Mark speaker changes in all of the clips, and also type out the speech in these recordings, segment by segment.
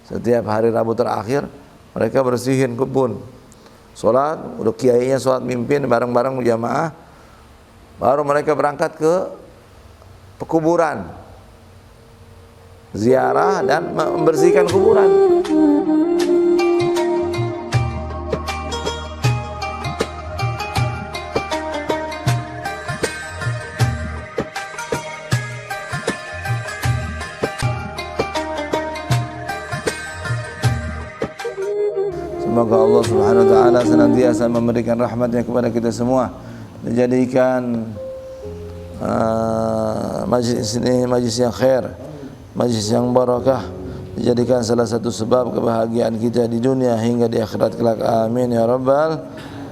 Speaker 1: Setiap hari Rabu terakhir mereka bersihin kebun. Sholat, udah kiainya sholat mimpin bareng-bareng jamaah, baru mereka berangkat ke pekuburan, ziarah dan membersihkan kuburan. Semoga Allah Subhanahu wa taala senantiasa memberikan rahmatnya kepada kita semua, menjadikan majlis ini majlis yang khair, majlis yang barakah, dijadikan salah satu sebab kebahagiaan kita di dunia hingga di akhirat kelak. Amin ya rabbal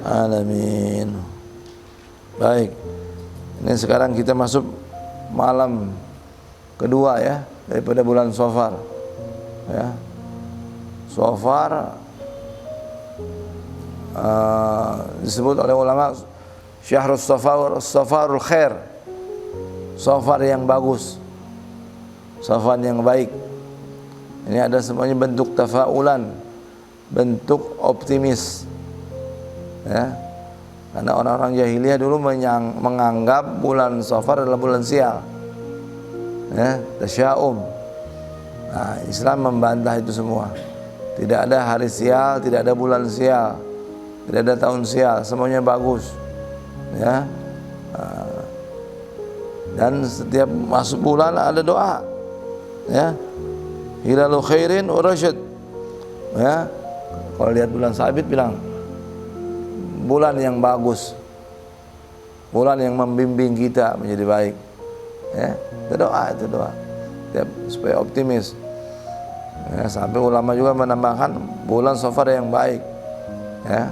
Speaker 1: alamin. Baik, ini sekarang kita masuk malam kedua ya daripada bulan Shafar ya. Shafar disebut oleh ulama Syahrus Safarul Khair, Safar yang bagus, Safar yang baik. Ini ada semuanya bentuk tafaulan, bentuk optimis ya. Karena orang-orang jahiliyah dulu menganggap bulan Safar adalah bulan sial ya, tasyaum. Nah, Islam membantah itu semua. Tidak ada hari sial, tidak ada bulan sial, tidak ada tahun sial, semuanya bagus ya. Dan setiap masuk bulan ada doa ya, hilalu khairin wa rasyad ya. Kalau lihat bulan sabit bilang bulan yang bagus, bulan yang membimbing kita menjadi baik ya. Itu doa supaya optimis ya. Sampai ulama juga menambahkan bulan Shafar yang baik ya.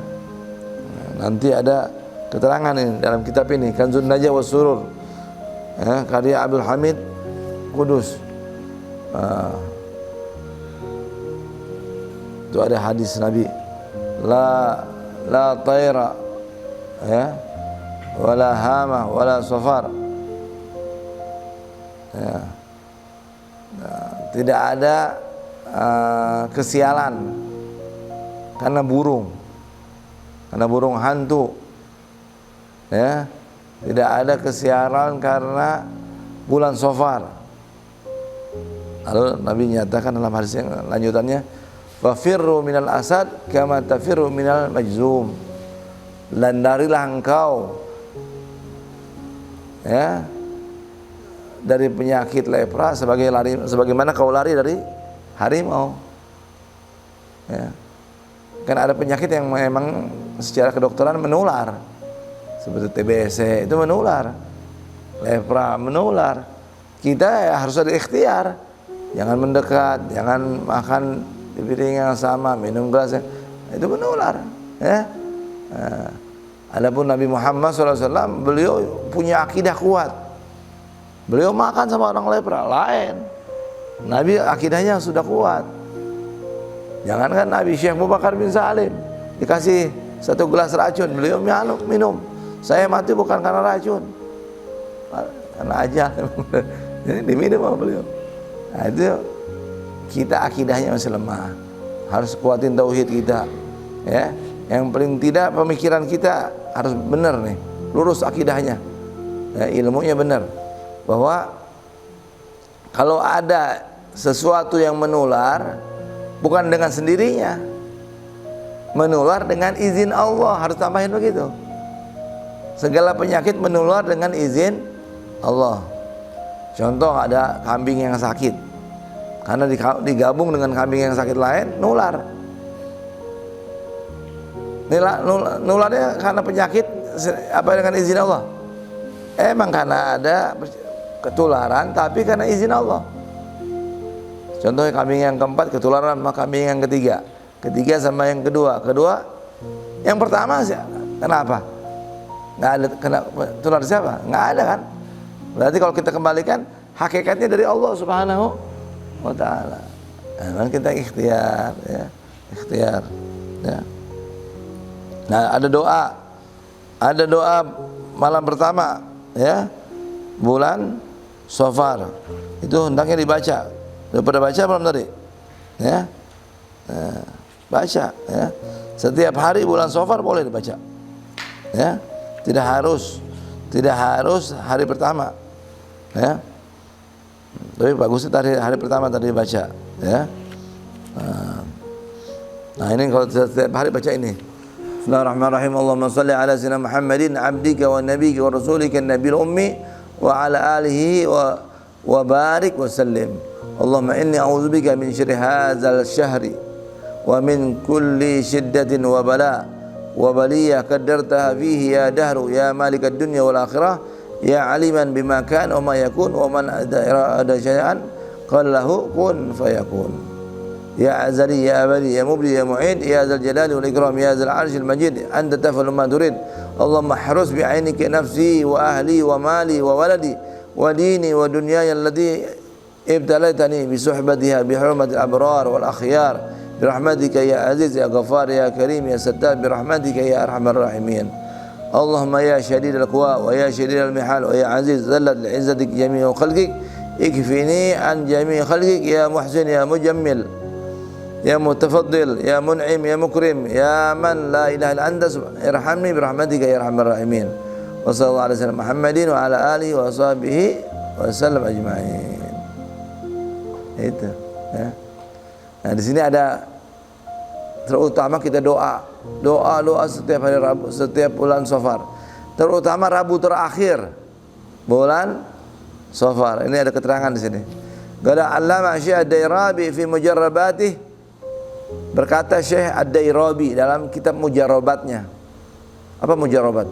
Speaker 1: Nanti ada keterangan ini dalam kitab ini, Kanzun Najah was Surur ya, karya Abdul Hamid Kudus. Itu ada hadis Nabi, la tayra ya, wala hama wala safar ya. Tidak ada kesialan karena burung hantu ya. Tidak ada kesialan karena bulan Shafar. Lalu Nabi nyatakan dalam hadis yang lanjutannya, wafirru minal asad kama tafirru minal majzum. Larilah engkau ya dari penyakit lepra sebagaimana kau lari dari harimau ya. Kan ada penyakit yang memang secara kedokteran menular, seperti TBC itu menular, lepra menular. Kita ya harus ada ikhtiar, jangan mendekat, jangan makan di piring yang sama, minum gelas yang itu menular ya. Adapun Nabi Muhammad SAW, beliau punya akidah kuat. Beliau makan sama orang lepra lain, Nabi akidahnya sudah kuat. Jangankan Nabi, Syekh Abu Bakar bin Salim dikasih satu gelas racun, beliau minum. Saya mati bukan karena racun, karena ajal. Jadi diminum sama beliau. Nah, itu kita akidahnya masih lemah, harus kuatin tauhid kita ya. Yang paling tidak pemikiran kita harus benar nih, lurus akidahnya ya, ilmunya benar. Bahwa kalau ada sesuatu yang menular bukan dengan sendirinya, menular dengan izin Allah, harus tambahin begitu. Segala penyakit menular dengan izin Allah. Contoh, ada kambing yang sakit, karena digabung dengan kambing yang sakit lain, nular. Nularnya karena penyakit apa dengan izin Allah? Emang karena ada ketularan, tapi karena izin Allah. Contohnya kambing yang keempat ketularan sama kambing yang ketiga sama yang kedua. Yang pertama sih kenapa? Nggak ada kena tular siapa? Nggak ada kan? Berarti kalau kita kembalikan hakikatnya dari Allah Subhanahu wa taala. Nah, kita ikhtiar ya, ikhtiar ya. Nah, ada doa malam pertama ya, bulan Shafar. Itu hendaknya dibaca. Udah pada baca belum tadi? Ya. Baca ya. Setiap hari bulan Safar boleh dibaca. Ya. Tidak harus hari pertama. Ya. Tapi bagusnya hari pertama tadi dibaca, ya. Nah, ini kalau setiap hari baca ini. Bismillahirrahmanirrahim. Allahumma salli ala sayyidina Muhammadin abdika wa nabiyyika wa rasulika an-nabiyil ummi wa ala alihi wa barik wa sallim. Allahumma inni a'udzubika min syarri hadzal syahri wa min kulli shiddatin wa bala wa baliyah qaddartaha fihi ya dahru ya malikad dunya wal akhirah ya aliman bima kan wa ma yakun wa man ada syai'an qala lahu kun fayakun. Ya azali ya abadi ya mubdi ya mu'id ya zal jalali wal ikram ya zal arshil majid anta taf'alu ma turid. Allahumma harus bi 'ainika nafsi wa ahli wa mali wa waladi wa dini wa dunyaya allati ibtalaitani bi suhbatiha bi hurmatil abrar wal akhyar bi rahmatika ya aziz ya ghafar ya karim ya sattar bi rahmatika ya arhamar rahimin. Allahumma ya syadidal quwa wa ya syadidal mihal wa ya aziz zallat li izzatik jami'u khalqik ikfini an jami'i khalqik ya muhsin ya mujammil ya mutafaddil ya mun'im ya mukrim ya man la ilaha illa anta irhamni bi rahmatika ya arhamar rahimin. Wa sallallahu alaihi wasallam Muhammadin wa ala alihi wa sahbihi wa sallam ajma'in. Itu ya. Nah, di sini ada terutama kita doa setiap hari Rabu, setiap bulan Safar. Terutama Rabu terakhir bulan Safar. Ini ada keterangan di sini. Qala Allama Syekh Ad-Dairabi fi mujarrabatih, berkata Syekh Ad-Dairabi dalam kitab mujarrabatnya. Apa mujarrabat?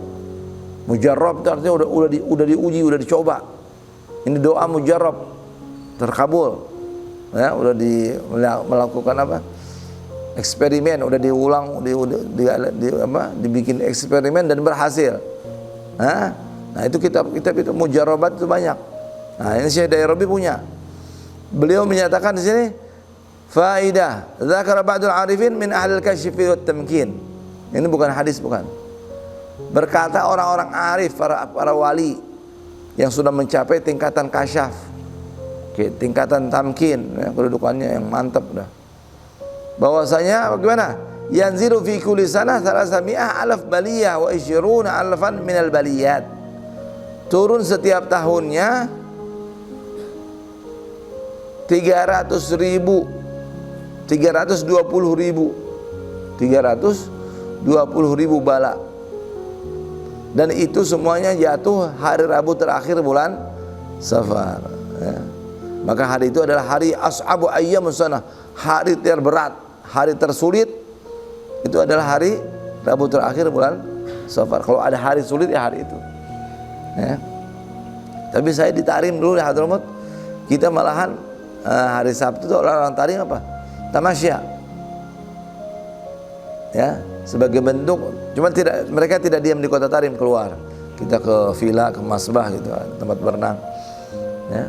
Speaker 1: Mujarrab itu artinya udah diuji, udah dicoba. Ini doa mujarrab terkabul. Ya, udah melakukan apa? Eksperimen, udah diulang, dibikin eksperimen dan berhasil. Nah, itu kitab itu mujarrabat itu banyak. Nah, ini Syekh Dairabi punya. Beliau menyatakan di sini faidah, dzakara ba'dul arifin min ahlil kasyfi wat tamkin. Ini bukan hadis, bukan. Berkata orang-orang arif, para wali yang sudah mencapai tingkatan kasyaf, tingkatan tamkin, ya, kedudukannya yang mantap dah. Bahwasanya bagaimana? Yanzilu fi kulli sanah 300,000 baliyah wa 20,000 minal baliyat. Turun setiap tahunnya 320,000 bala. Dan itu semuanya jatuh hari Rabu terakhir bulan Safar, ya. Maka hari itu adalah hari as'abu ayyamus sanah, hari terberat, hari tersulit. Itu adalah hari Rabu terakhir bulan Safar. Kalau ada hari sulit ya hari itu, ya. Tapi saya ditarim dulu di Hadramut. Kita malahan hari Sabtu itu orang tarim apa? Tamasya, ya, sebagai bentuk. Cuma mereka tidak diam di kota Tarim, keluar. Kita ke villa, ke masbah gitu, tempat berenang, ya.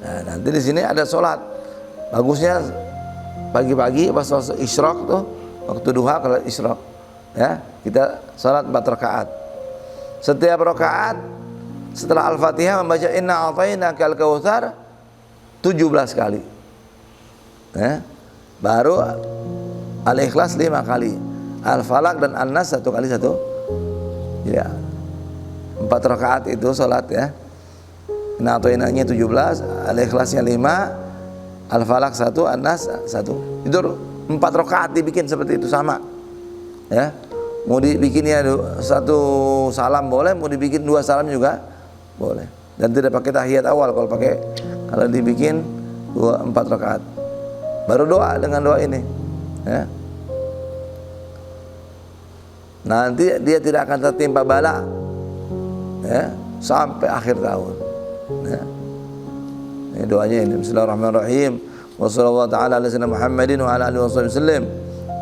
Speaker 1: Nah, nanti di sini ada sholat. Bagusnya pagi-pagi pas isyraq tuh, waktu duha kalau isyraq, ya, kita sholat 4 rakaat. Setiap rakaat setelah Al-Fatihah membaca inna a'tainakal kautsar 17 kali. Ya. Baru Al-Ikhlas 5 kali. Al-Falaq dan An-Nas 1 kali 1. Ya. 4 rakaat itu sholat, ya. Inna a'tainaknya 17, Al-Ikhlasnya 5, Al-Falaq 1, An-Nas 1. Itu 4 rakaat dibikin seperti itu sama. Ya. Mau dibikinnya 1 salam boleh, mau dibikin 2 salam juga boleh. Dan tidak pakai tahiyat awal, kalau dibikin 4 rakaat. Baru doa dengan doa ini, ya. Nanti dia tidak akan tertimpa bala, ya, sampai akhir tahun, ya. Ini doanya ini. Bismillahirrahmanirrahim. Wassallallahu ta'ala ala sayyidina Muhammadin wa ala alihi wasallam.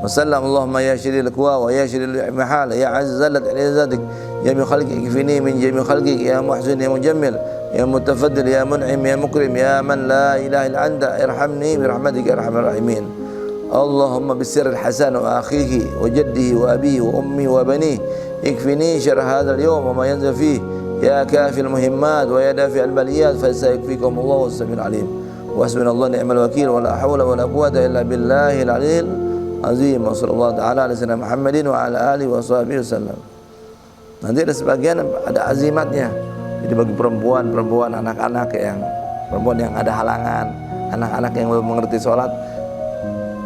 Speaker 1: Wasallam Allahumma ya syiril quwa wa ya syiril mahal ya azzalat izatik ya min khalqik kifini min jami khalqik ya muhsin ya mujammil ya mutafaddil ya mun'im ya mukrim ya man la ilaha illa anta irhamni bi rahmatika ya arhamar rahimin. Allahumma bisirril hasan wa akhihi wa jaddihi wa abihi wa ummi wa banihi ikfini syarr hadzal yawm wa ma yanzil fihi ya kafil muhimmat wa ya dafi'al baliyat fa sayakfikum Allahu as-sami'ul alim. Wa hasbunallahu ni'mal wakeel wa la hawla wa la quwwata illa billahil aliyyil azim. Wassallallahu taala ala sayyidina Muhammadin wa ala alihi wasallam. Nanti ada sebagian ada azimatnya. Jadi bagi perempuan, anak-anak yang perempuan yang ada halangan, anak-anak yang belum mengerti sholat,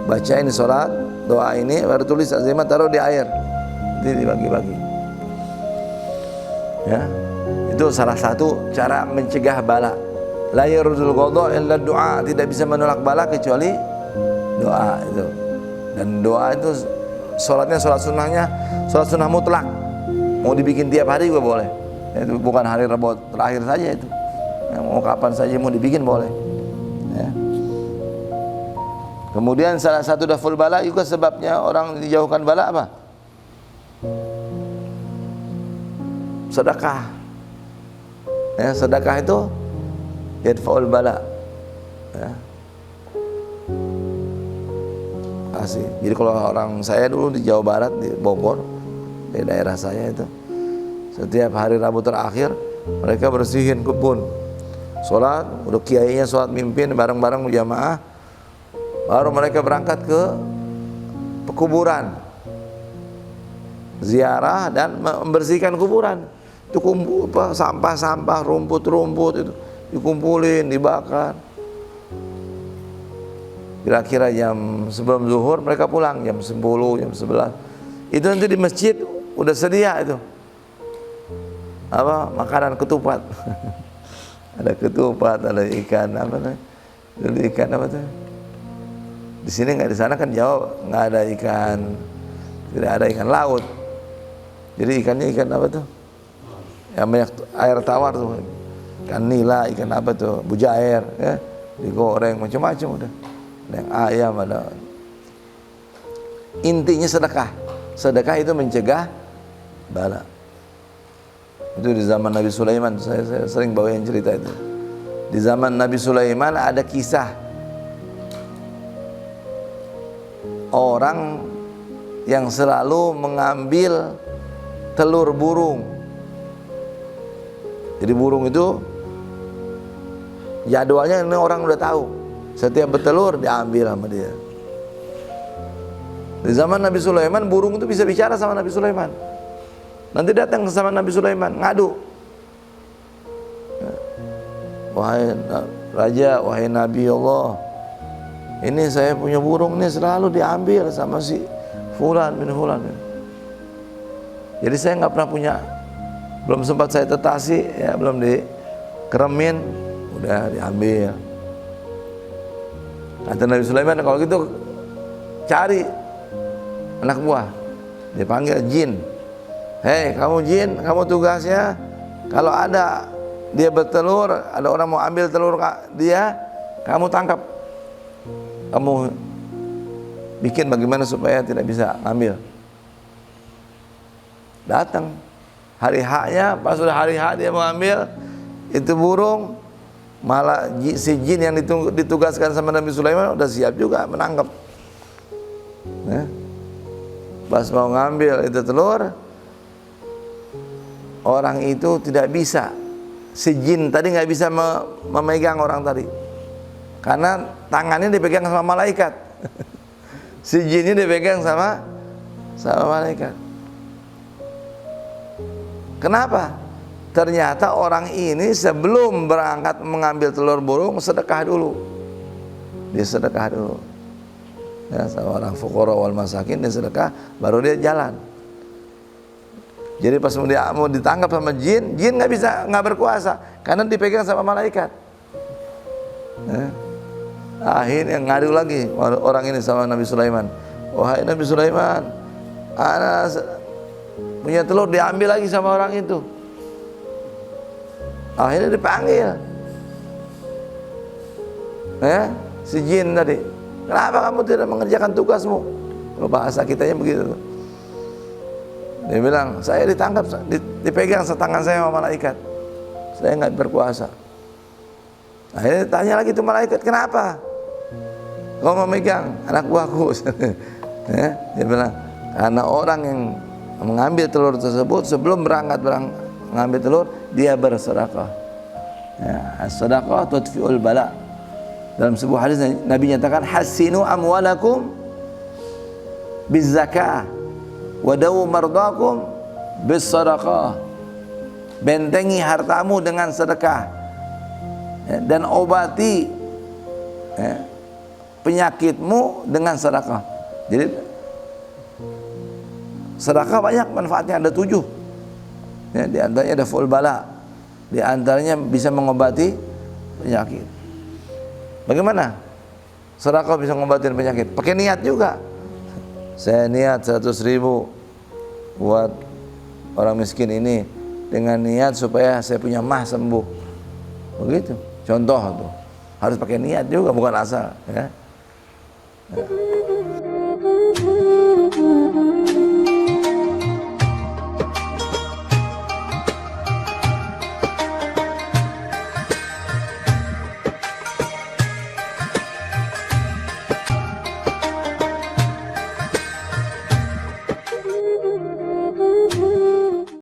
Speaker 1: baca ini sholat, doa ini, baru tulis azimat, taruh di air, jadi dibagi-bagi. Ya, itu salah satu cara mencegah bala. La yarudul qadha illa doa, tidak bisa menolak bala kecuali doa itu. Dan doa itu sholatnya sholat sunnah mutlak. Mau dibikin tiap hari juga boleh. Itu bukan hari Rabu terakhir saja itu. Ya, mau kapan saja mau dibikin boleh. Ya. Kemudian salah satu daful bala juga sebabnya orang dijauhkan bala apa? Sedekah. Ya, sedekah itu yadfa'ul bala. Ya. Asih. Jadi kalau orang saya dulu di Jawa Barat, di Bogor, di daerah saya itu, setiap hari Rabu terakhir mereka bersihin kebun, sholat, udah kiainya sholat mimpin bareng-bareng jamaah, baru mereka berangkat ke pekuburan, ziarah dan membersihkan kuburan. Itu sampah-sampah, rumput-rumput itu dikumpulin, dibakar. Kira-kira jam sebelum zuhur mereka pulang, jam 10, jam 11. Itu nanti di masjid udah sedia itu apa, makanan ketupat. Ada ketupat, ada ikan apa tuh? Dulu ikan apa tuh? Di sini nggak, di sana kan Jawa nggak ada ikan, tidak ada ikan laut. Jadi ikannya ikan apa tuh? Yang banyak air tawar tuh, ikan nila, ikan apa tuh? Bujair, ya, digoreng macam-macam udah. Ada yang ayam, ada. Intinya sedekah. Sedekah itu mencegah bala. Itu di zaman Nabi Sulaiman, saya sering bawain cerita itu. Di zaman Nabi Sulaiman ada kisah orang yang selalu mengambil telur burung. Jadi burung itu jadwalnya ini orang udah tahu. Setiap bertelur diambil sama dia. Di zaman Nabi Sulaiman burung itu bisa bicara sama Nabi Sulaiman. Nanti datang sama Nabi Sulaiman ngadu. Wahai Raja, wahai Nabi Allah, ini saya punya burung ini selalu diambil sama si Fulan bin Fulan. Jadi saya nggak pernah punya, belum sempat saya tetasi, ya belum dikeremin, udah diambil. Kata Nabi Sulaiman, kalau gitu cari anak buah, dipanggil jin. Hei kamu jin, kamu tugasnya kalau ada dia bertelur, ada orang mau ambil telur dia, kamu tangkap, kamu bikin bagaimana supaya tidak bisa ambil. Datang hari haknya, pas sudah hari hak dia mau ambil itu burung, malah si jin yang ditugaskan sama Nabi Sulaiman udah siap juga menangkap. Ya. Pas mau ngambil itu telur, orang itu tidak bisa, si jin tadi nggak bisa memegang orang tadi, karena tangannya dipegang sama malaikat. Si jinnya dipegang sama malaikat. Kenapa? Ternyata orang ini sebelum berangkat mengambil telur burung sedekah dulu. Dia sedekah dulu. Ya, sama orang fuqara wal masakin dia sedekah, baru dia jalan. Jadi pas mau ditangkap sama jin nggak berkuasa karena dipegang sama malaikat. Ya. Akhirnya ngadu lagi orang ini sama Nabi Sulaiman. Wahai Nabi Sulaiman, anak punya telur diambil lagi sama orang itu. Akhirnya dipanggil, ya, si jin tadi. Kenapa kamu tidak mengerjakan tugasmu? Kalau bahasa kitanya begitu. Dia bilang, saya ditangkap, dipegang setangan saya sama malaikat. Saya nggak berkuasa. Akhirnya tanya lagi tuh malaikat, kenapa? Kau memegang anak buahku? Ya, dia bilang, karena orang yang mengambil telur tersebut sebelum berangkat mengambil telur dia bersedekah. Ya, sedekah tudfi'ul bala. Dalam sebuah hadis Nabi nyatakan hasinu amwalakum bizakah wa dawu mardakum bis sadaqah. Bentengi hartamu dengan sedekah, ya, dan obati, ya, penyakitmu dengan sedekah. Jadi sedekah banyak manfaatnya, ada 7. Ya, di antaranya ada full bala, di antaranya bisa mengobati penyakit. Bagaimana sedekah bisa mengobati penyakit? Pakai niat juga. Saya niat 100.000 buat orang miskin ini, dengan niat supaya saya punya mah sembuh. Begitu. Contoh tuh. Harus pakai niat juga, bukan asal, ya.